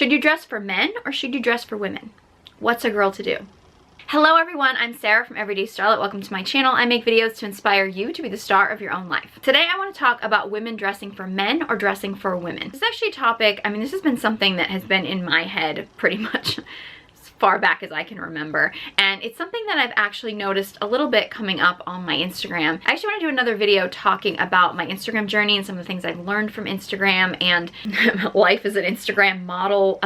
Should you dress for men or should you dress for women? What's a girl to do? Hello everyone, I'm Sarah from Everyday Starlet. Welcome to my channel. I make videos to inspire you to be the star of your own life. Today I want to talk about women dressing for men or dressing for women. This is actually a topic, this has been something that has been in my head pretty much as far back as I can remember. And it's something that I've actually noticed a little bit coming up on my Instagram. I actually want to do another video talking about my Instagram journey and some of the things I've learned from Instagram and life as an Instagram model.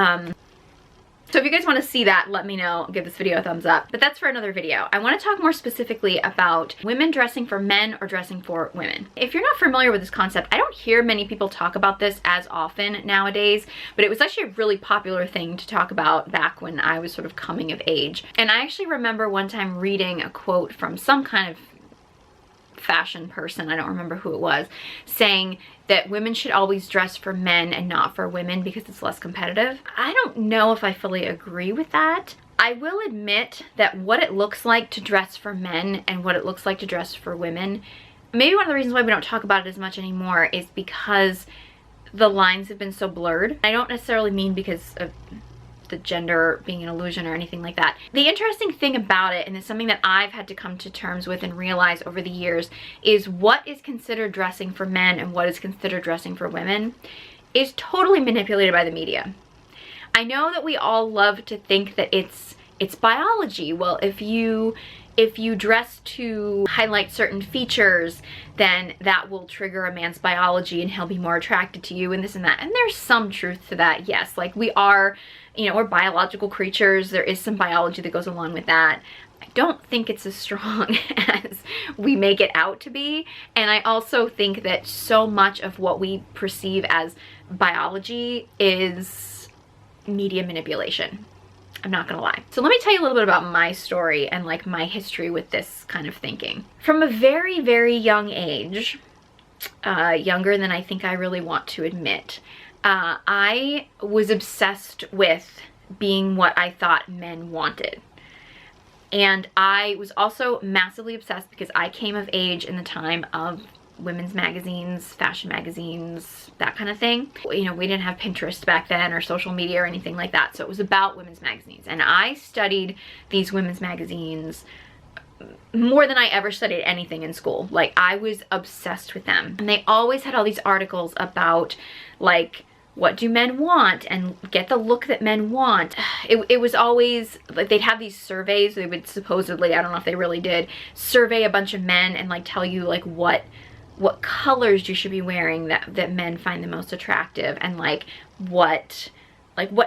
So if you guys want to see that, let me know. Give this video a thumbs up. But that's for another video. I want to talk more specifically about women dressing for men or dressing for women. If you're not familiar with this concept, I don't hear many people talk about this as often nowadays, but it was actually a really popular thing to talk about back when I was sort of coming of age. And I actually remember one time reading a quote from some kind of fashion person, I don't remember who it was, saying that women should always dress for men and not for women because it's less competitive. I don't know if I fully agree with that. I will admit that what it looks like to dress for men and what it looks like to dress for women, maybe one of the reasons why we don't talk about it as much anymore is because the lines have been so blurred. I don't necessarily mean because of the gender being an illusion or anything like that. The interesting thing about it, and it's something that I've had to come to terms with and realize over the years, is what is considered dressing for men and what is considered dressing for women is totally manipulated by the media. I know that we all love to think that it's biology. Well, if you dress to highlight certain features, then that will trigger a man's biology and he'll be more attracted to you and this and that. And there's some truth to that, yes. Like we are, we're biological creatures. There is some biology that goes along with that. I don't think it's as strong as we make it out to be. And I also think that so much of what we perceive as biology is media manipulation. I'm not gonna lie. So let me tell you a little bit about my story and like my history with this kind of thinking. From a very, very young age, younger than I think I really want to admit, I was obsessed with being what I thought men wanted. And I was also massively obsessed because I came of age in the time of women's magazines, fashion magazines, that kind of thing. We didn't have Pinterest back then or social media or anything like that. So it was about women's magazines. And I studied these women's magazines more than I ever studied anything in school. Like I was obsessed with them. And they always had all these articles about like, what do men want and get the look that men want. It was always like they'd have these surveys. They would supposedly, I don't know if they really did, survey a bunch of men and like tell you like what colors you should be wearing that men find the most attractive, and like what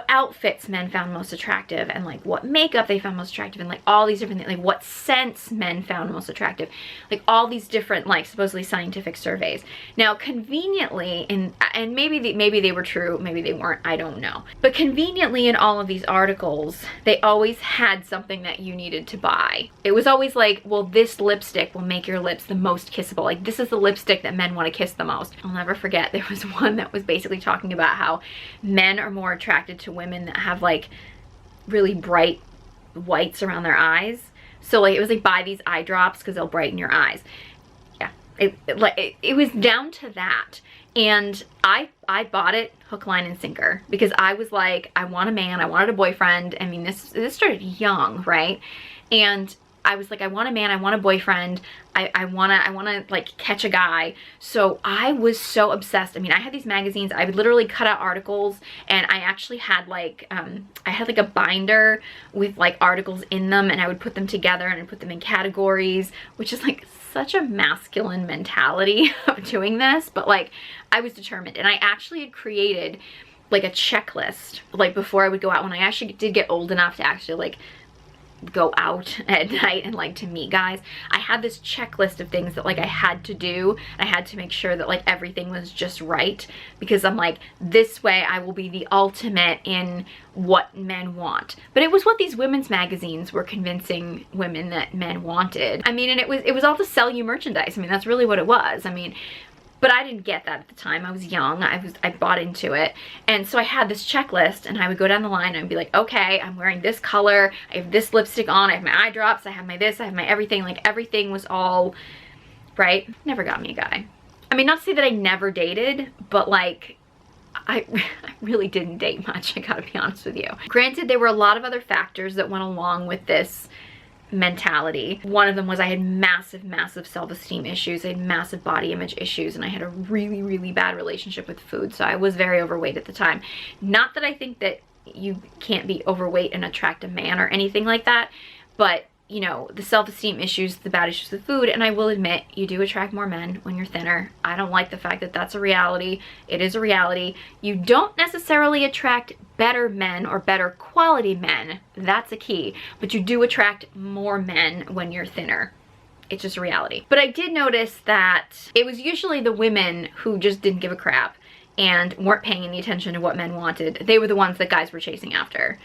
outfits men found most attractive, and like what makeup they found most attractive, and like all these different things, like what scents men found most attractive, like all these different like supposedly scientific surveys. Now conveniently, and maybe they were true, maybe they weren't, I don't know, but conveniently in all of these articles they always had something that you needed to buy. It was always like, well, this lipstick will make your lips the most kissable, like this is the lipstick that men want to kiss the most. I'll never forget, there was one that was basically talking about how men are more attracted to women that have like really bright whites around their eyes. So like it was like, buy these eye drops because they'll brighten your eyes. Yeah, it was down to that. And I bought it hook, line, and sinker because I was like, I want a man, I wanted a boyfriend. I mean, this started young, right? And I was like, I want a man, I want a boyfriend, I wanna like catch a guy. So I was so obsessed. I mean, I had these magazines, I would literally cut out articles, and I actually had like, I had like a binder with like articles in them, and I would put them together and I'd put them in categories, which is like such a masculine mentality of doing this, but like I was determined. And I actually had created like a checklist, like before I would go out, when I actually did get old enough to actually like go out at night and like to meet guys. I had this checklist of things that like I had to do. I had to make sure that like everything was just right, because I'm like, this way I will be the ultimate in what men want. But it was what these women's magazines were convincing women that men wanted. I mean, and it was all to sell you merchandise. I mean, that's really what it was. I mean, but I didn't get that at the time. I was young. I bought into it. And so I had this checklist, and I would go down the line and I'd be like, okay, I'm wearing this color, I have this lipstick on, I have my eye drops, I have my this, I have my everything. Like everything was all right. Never got me a guy. I mean, not to say that I never dated, but like I really didn't date much, I gotta be honest with you. Granted, there were a lot of other factors that went along with this mentality. One of them was I had massive self-esteem issues. I had massive body image issues, and I had a really bad relationship with food, so I was very overweight at the time. Not that I think that you can't be overweight and attract a man or anything like that, but you know, the self-esteem issues, the bad issues with food, and I will admit, you do attract more men when you're thinner. I don't like the fact that that's a reality. It is a reality. You don't necessarily attract better men or better quality men. That's a key. But you do attract more men when you're thinner. It's just a reality. But I did notice that it was usually the women who just didn't give a crap and weren't paying any attention to what men wanted. They were the ones that guys were chasing after.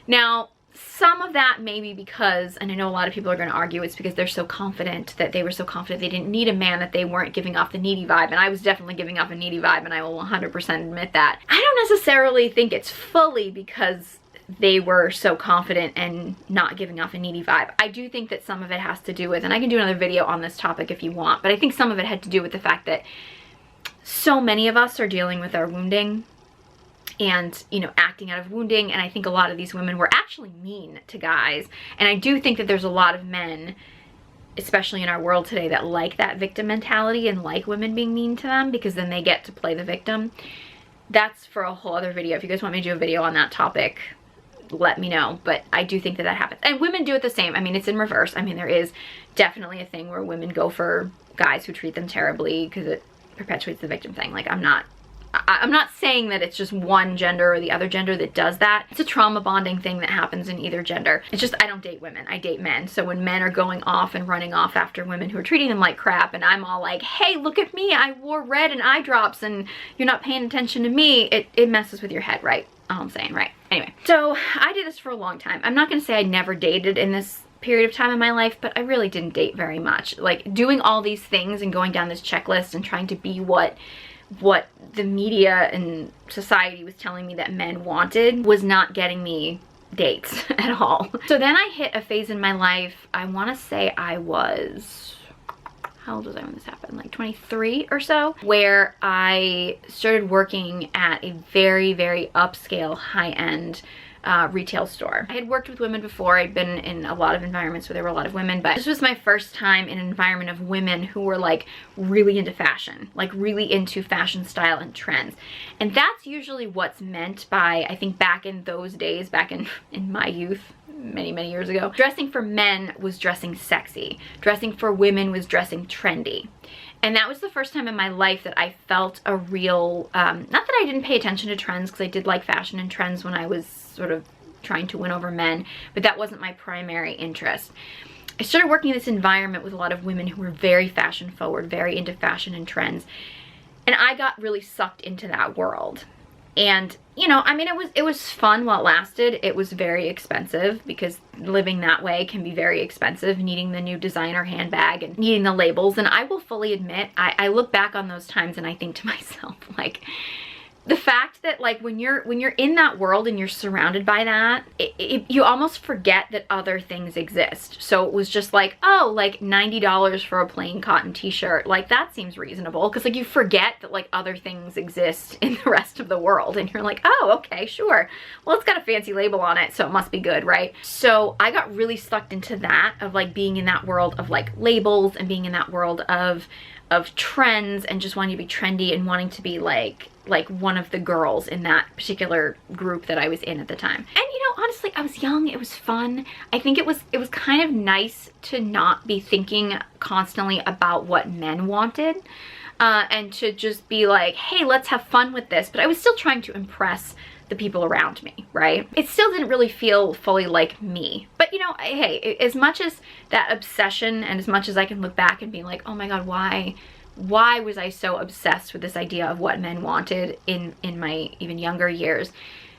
Now, some of that may be because, and I know a lot of people are going to argue it's because they're so confident, that they were so confident they didn't need a man, that they weren't giving off the needy vibe, and I was definitely giving off a needy vibe, and I will 100% admit that. I don't necessarily think it's fully because they were so confident and not giving off a needy vibe. I do think that some of it has to do with, and I can do another video on this topic if you want, but I think some of it had to do with the fact that so many of us are dealing with our wounding and, you know, acting out of wounding, and I think a lot of these women were actually mean to guys, and I do think that there's a lot of men, especially in our world today, that like that victim mentality and like women being mean to them because then they get to play the victim. That's for a whole other video. If you guys want me to do a video on that topic, let me know, but I do think that that happens, and women do it the same. I mean, it's in reverse. I mean, there is definitely a thing where women go for guys who treat them terribly because it perpetuates the victim thing. Like, I'm not saying that it's just one gender or the other gender that does that. It's a trauma bonding thing that happens in either gender. It's just I don't date women, I date men. So when men are going off and running off after women who are treating them like crap, and I'm all like, hey, look at me, I wore red and eye drops and you're not paying attention to me, it messes with your head, right? All I'm saying, right? Anyway, so I did this for a long time. I'm not gonna say I never dated in this period of time in my life, but I really didn't date very much. Like, doing all these things and going down this checklist and trying to be what the media and society was telling me that men wanted was not getting me dates at all. So then I hit a phase in my life, I want to say I was, how old was I when this happened? Like 23 or so, where I started working at a very upscale, high-end retail store. I had worked with women before. I'd been in a lot of environments where there were a lot of women, but this was my first time in an environment of women who were like really into fashion, like really into fashion style and trends. And that's usually what's meant by, I think back in those days, back in my youth, many years ago, dressing for men was dressing sexy. Dressing for women was dressing trendy. And that was the first time in my life that I felt a real, not that I didn't pay attention to trends, because I did like fashion and trends when I was sort of trying to win over men, but that wasn't my primary interest. I started working in this environment with a lot of women who were very fashion forward, very into fashion and trends, and I got really sucked into that world. And, you know, I mean, it was fun while it lasted. It was very expensive because living that way can be very expensive, needing the new designer handbag and needing the labels. And I will fully admit, I look back on those times and I think to myself, like, the fact that like when you're in that world and you're surrounded by that, you almost forget that other things exist. So it was just like, oh, like $90 for a plain cotton t-shirt, like that seems reasonable, because like you forget that like other things exist in the rest of the world, and you're like, oh, okay, sure, well, it's got a fancy label on it, so it must be good, right? So I got really sucked into that, of like being in that world of like labels and being in that world of trends and just wanting to be trendy and wanting to be like one of the girls in that particular group that I was in at the time. And you know, honestly, I was young, it was fun. I think it was kind of nice to not be thinking constantly about what men wanted, and to just be like, hey, let's have fun with this. But I was still trying to impress the people around me, right? It still didn't really feel fully like me. But you know, hey, as much as that obsession, and as much as I can look back and be like, oh my god, why was I so obsessed with this idea of what men wanted in my even younger years?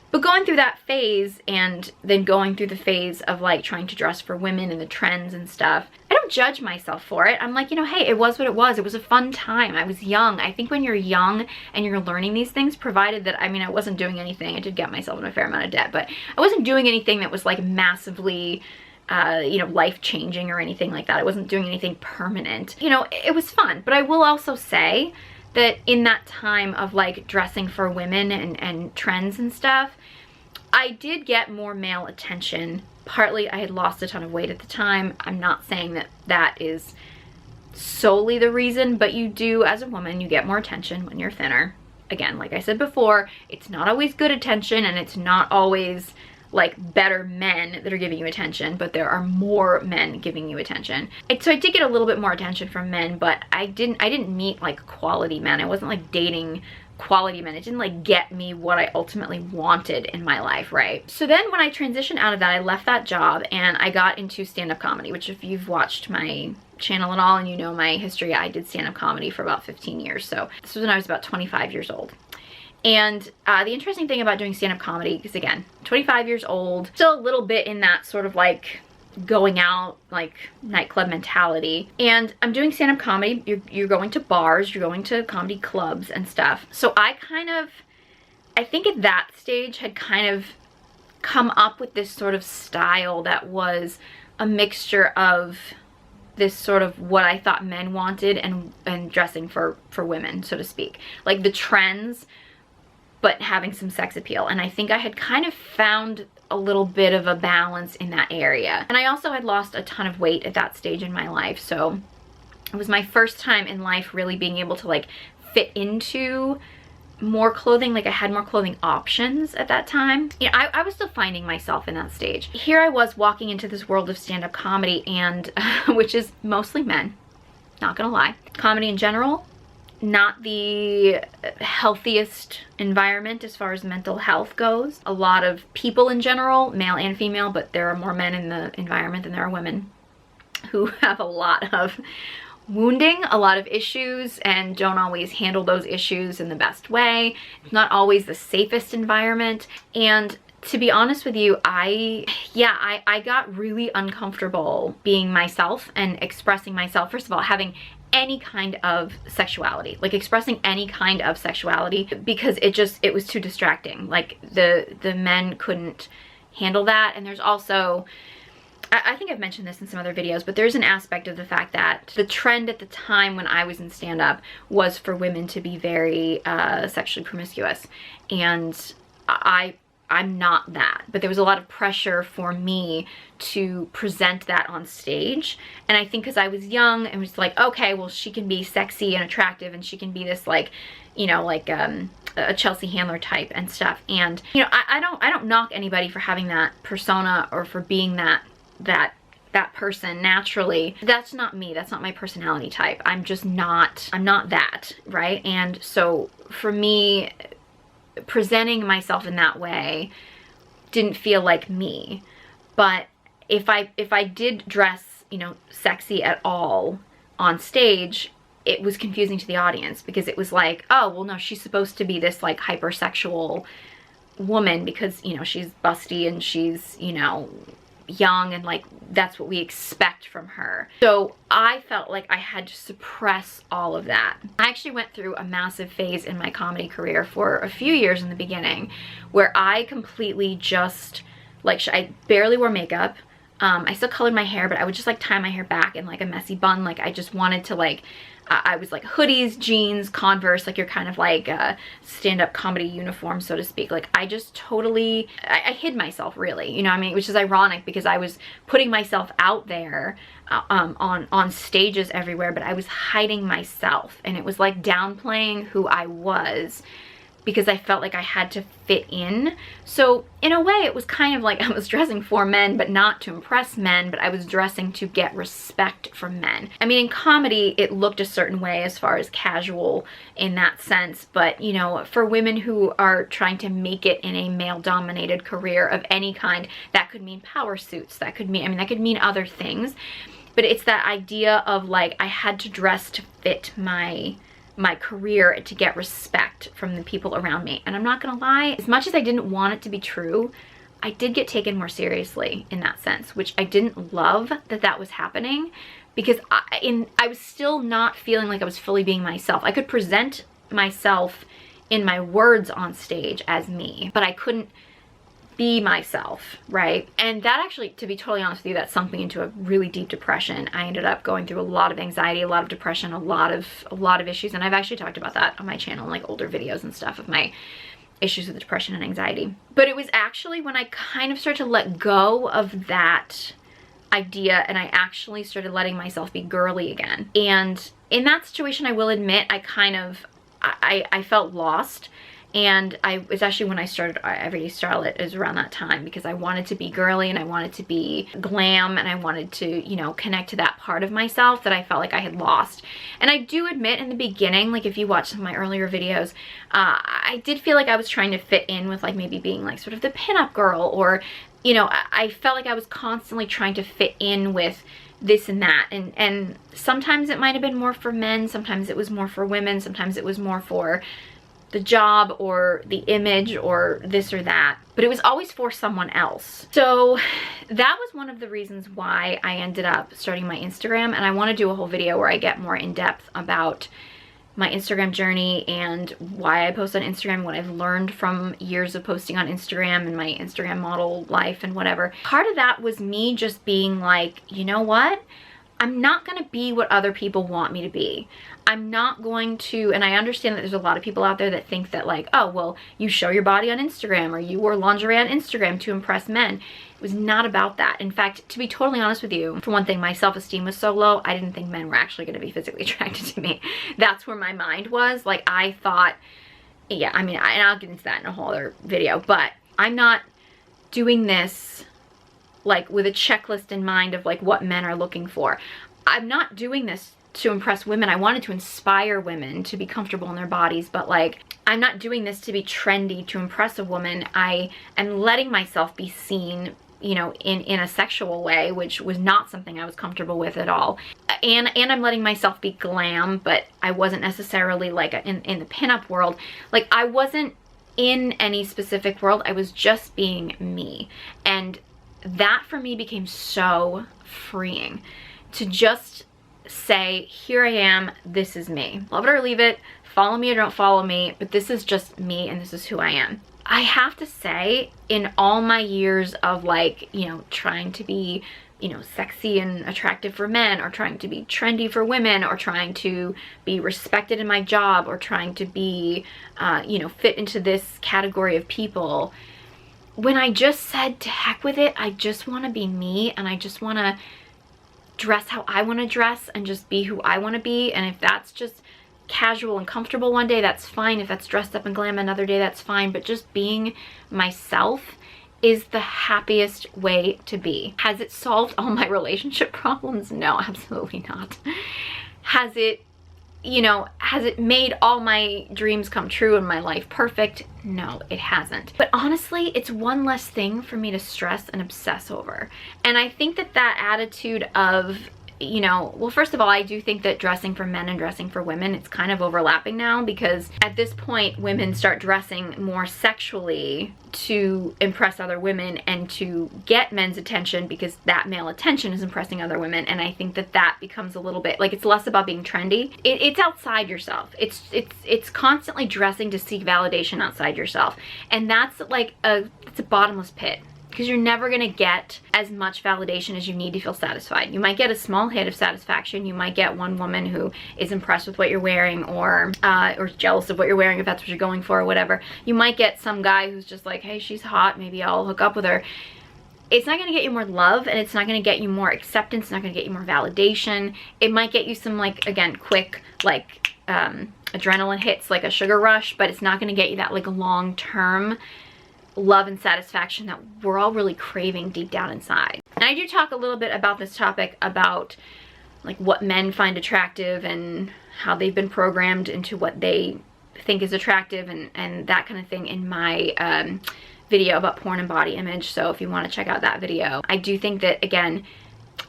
But going through that phase, and then going through the phase of like trying to dress for women and the trends and stuff, I don't judge myself for it. I'm like, you know, hey, it was what it was. It was a fun time. I was young. I think when you're young and you're learning these things, provided that, I mean, I wasn't doing anything. I did get myself in a fair amount of debt, but I wasn't doing anything that was like massively, you know, life-changing or anything like that. I wasn't doing anything permanent. You know, it was fun. But I will also say that in that time of like dressing for women and trends and stuff, I did get more male attention. Partly I had lost a ton of weight at the time. I'm not saying that that is solely the reason, but you do, as a woman, you get more attention when you're thinner. Again, like I said before, it's not always good attention, and it's not always like better men that are giving you attention, but there are more men giving you attention. So I did get a little bit more attention from men, but I didn't meet like quality men. I wasn't like dating quality men. It didn't like get me what I ultimately wanted in my life, right? So then when I transitioned out of that, I left that job and I got into stand-up comedy, which if you've watched my channel at all and you know my history, I did stand-up comedy for about 15 years. So this was when I was about 25 years old. And the interesting thing about doing stand-up comedy is, again, 25 years old, still a little bit in that sort of like going out, like nightclub mentality. And I'm doing stand-up comedy. You're going to bars, you're going to comedy clubs and stuff. So I think at that stage had kind of come up with this sort of style that was a mixture of this sort of what I thought men wanted and dressing for women, so to speak. Like the trends, but having some sex appeal. And I think I had kind of found a little bit of a balance in that area. And I also had lost a ton of weight at that stage in my life. So it was my first time in life really being able to like fit into more clothing. Like I had more clothing options at that time. You know, I was still finding myself in that stage. Here I was walking into this world of stand-up comedy, and which is mostly men, not gonna lie. Comedy in general, not the healthiest environment as far as mental health goes. A lot of people in general, male and female, but there are more men in the environment than there are women, who have a lot of wounding, a lot of issues, and don't always handle those issues in the best way. It's not always the safest environment. And to be honest with you, I got really uncomfortable being myself and expressing myself. First of all, having any kind of sexuality, like expressing any kind of sexuality, because it was too distracting. Like the men couldn't handle that. And there's also, I think I've mentioned this in some other videos, but there's an aspect of the fact that the trend at the time when I was in stand-up was for women to be very sexually promiscuous. And I'm not that, but there was a lot of pressure for me to present that on stage. And I think because I was young and was like, okay, well, she can be sexy and attractive and she can be this like, you know, like a Chelsea Handler type and stuff. And, you know, I don't knock anybody for having that persona or for being that person naturally. That's not me. That's not my personality type. I'm not that, right? And so for me, presenting myself in that way didn't feel like me. But if I did dress, you know, sexy at all on stage, it was confusing to the audience, because it was like, oh, well, no, she's supposed to be this like hypersexual woman because, you know, she's busty and she's, you know, young, and like that's what we expect from her. So I felt like I had to suppress all of that. I actually went through a massive phase in my comedy career for a few years in the beginning where I completely just like, I barely wore makeup. I still colored my hair, but I would just like tie my hair back in like a messy bun. Like I just wanted to like, I was like hoodies, jeans, Converse, like your kind of like stand-up comedy uniform, so to speak. Like I just totally, I hid myself really, you know what I mean? Which is ironic because I was putting myself out there on stages everywhere, but I was hiding myself, and it was like downplaying who I was because I felt like I had to fit in. So in a way it was kind of like I was dressing for men, but not to impress men, but I was dressing to get respect from men. I mean, in comedy it looked a certain way as far as casual in that sense, but you know, for women who are trying to make it in a male-dominated career of any kind, that could mean power suits, that could mean, I mean, that could mean other things, but it's that idea of like I had to dress to fit my career, to get respect from the people around me. And I'm not gonna lie, as much as I didn't want it to be true, I did get taken more seriously in that sense, which I didn't love that was happening, because I was still not feeling like I was fully being myself. I could present myself in my words on stage as me, but I couldn't be myself, right? And that actually, to be totally honest with you, that sunk me into a really deep depression. I ended up going through a lot of anxiety, a lot of depression, a lot of issues, and I've actually talked about that on my channel in like older videos and stuff of my issues with depression and anxiety. But it was actually when I kind of started to let go of that idea and I actually started letting myself be girly again. And in that situation, I will admit, I felt lost. And it's actually when I started Everyday Starlet, is around that time, because I wanted to be girly and I wanted to be glam and I wanted to, you know, connect to that part of myself that I felt like I had lost. And I do admit in the beginning, like if you watch some of my earlier videos, I did feel like I was trying to fit in with like maybe being like sort of the pinup girl, or, you know, I felt like I was constantly trying to fit in with this and that, and sometimes it might have been more for men, sometimes it was more for women, sometimes it was more for the job or the image or this or that, but it was always for someone else. So that was one of the reasons why I ended up starting my Instagram, and I want to do a whole video where I get more in depth about my Instagram journey and why I post on Instagram, what I've learned from years of posting on Instagram and my Instagram model life and whatever. Part of that was me just being like, you know what? I'm not going to be what other people want me to be. I'm not going to, and I understand that there's a lot of people out there that think that like, oh, well, you show your body on Instagram or you wore lingerie on Instagram to impress men. It was not about that. In fact, to be totally honest with you, for one thing, my self-esteem was so low, I didn't think men were actually going to be physically attracted to me. That's where my mind was. Like, I thought, yeah, I mean, and I'll get into that in a whole other video, but I'm not doing this like with a checklist in mind of like what men are looking for. I'm not doing this to impress women. I wanted to inspire women to be comfortable in their bodies, but like, I'm not doing this to be trendy to impress a woman. I am letting myself be seen, you know, in a sexual way, which was not something I was comfortable with at all. And I'm letting myself be glam, but I wasn't necessarily like in the pinup world. Like, I wasn't in any specific world. I was just being me. And that for me became so freeing, to just say, here I am, this is me. Love it or leave it, follow me or don't follow me, but this is just me and this is who I am. I have to say, in all my years of like, you know, trying to be, you know, sexy and attractive for men, or trying to be trendy for women, or trying to be respected in my job, or trying to be, you know, fit into this category of people, when I just said to heck with it, I just want to be me and I just want to dress how I want to dress and just be who I want to be. And if that's just casual and comfortable one day, that's fine. If that's dressed up and glam another day, that's fine. But just being myself is the happiest way to be. Has it solved all my relationship problems? No, absolutely not. Has it, you know, has it made all my dreams come true and my life perfect? No, it hasn't. But honestly, it's one less thing for me to stress and obsess over. And I think that that attitude of, you know, well, first of all, I do think that dressing for men and dressing for women, it's kind of overlapping now, because at this point, women start dressing more sexually to impress other women and to get men's attention, because that male attention is impressing other women. And I think that that becomes a little bit like, it's less about being trendy. It's outside yourself. It's constantly dressing to seek validation outside yourself. And that's like it's a bottomless pit, because you're never gonna get as much validation as you need to feel satisfied. You might get a small hit of satisfaction. You might get one woman who is impressed with what you're wearing, or jealous of what you're wearing if that's what you're going for, or whatever. You might get some guy who's just like, hey, she's hot, maybe I'll hook up with her. It's not gonna get you more love, and it's not gonna get you more acceptance. It's not gonna get you more validation. It might get you some, like, again, quick, like, adrenaline hits, like a sugar rush, but it's not gonna get you that, like, long-term love and satisfaction that we're all really craving deep down inside. And I do talk a little bit about this topic, about like what men find attractive and how they've been programmed into what they think is attractive, and that kind of thing, in my video about porn and body image. So if you want to check out that video. I do think that, again,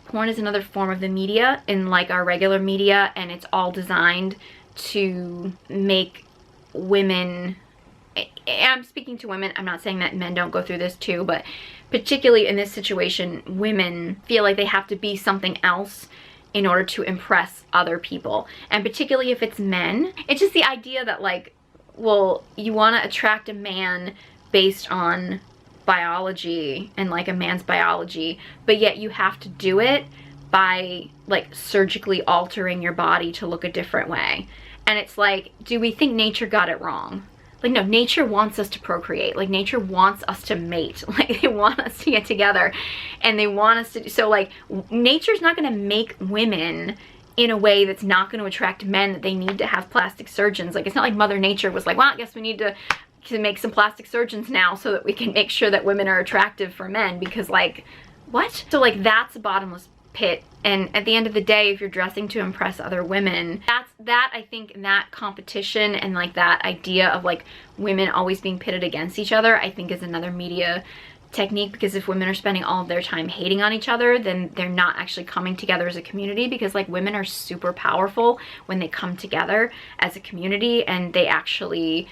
porn is another form of the media in like our regular media, and it's all designed to make women, I'm speaking to women, I'm not saying that men don't go through this too, but particularly in this situation, women feel like they have to be something else in order to impress other people. And particularly if it's men, it's just the idea that like, well, you want to attract a man based on biology and like a man's biology, but yet you have to do it by like surgically altering your body to look a different way. And it's like, do we think nature got it wrong? Like, no, nature wants us to procreate. Like, nature wants us to mate. Like, they want us to get together, and they want us to, so like, nature's not gonna make women in a way that's not gonna attract men that they need to have plastic surgeons. Like, it's not like Mother Nature was like, well, I guess we need to make some plastic surgeons now so that we can make sure that women are attractive for men, because like, what? So like, that's a bottomless pit. And at the end of the day, if you're dressing to impress other women, I think that competition and like that idea of like women always being pitted against each other, I think is another media technique, because if women are spending all of their time hating on each other, then they're not actually coming together as a community, because like women are super powerful when they come together as a community and they actually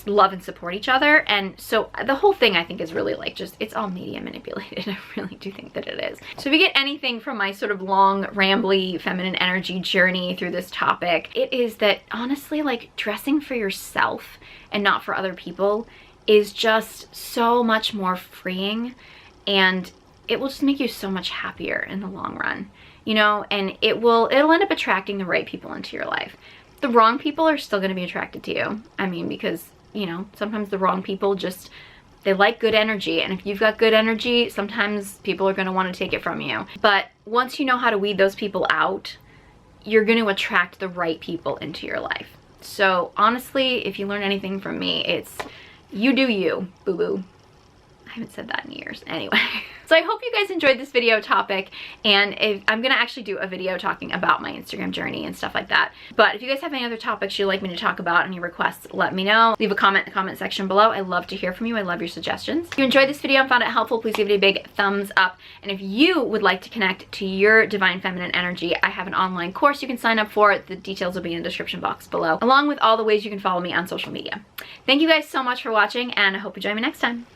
love and support each other. And so the whole thing, I think, is really like just, it's all media manipulated. I really do think that it is. So if you get anything from my sort of long, rambly, feminine energy journey through this topic, it is that honestly, like, dressing for yourself and not for other people is just so much more freeing, and it will just make you so much happier in the long run, you know, and it'll end up attracting the right people into your life. The wrong people are still going to be attracted to you. I mean, because, you know, sometimes the wrong people just, they like good energy, and if you've got good energy, sometimes people are going to want to take it from you. But once you know how to weed those people out, you're going to attract the right people into your life. So honestly, if you learn anything from me, it's you do you, boo-boo. I haven't said that in years. Anyway, so I hope you guys enjoyed this video topic, and I'm gonna actually do a video talking about my Instagram journey and stuff like that. But if you guys have any other topics you'd like me to talk about, any requests, let me know. Leave a comment in the comment section below. I love to hear from you. I love your suggestions. If you enjoyed this video and found it helpful, please give it a big thumbs up. And if you would like to connect to your divine feminine energy, I have an online course you can sign up for. The details will be in the description box below, along with all the ways you can follow me on social media. Thank you guys so much for watching, and I hope you join me next time.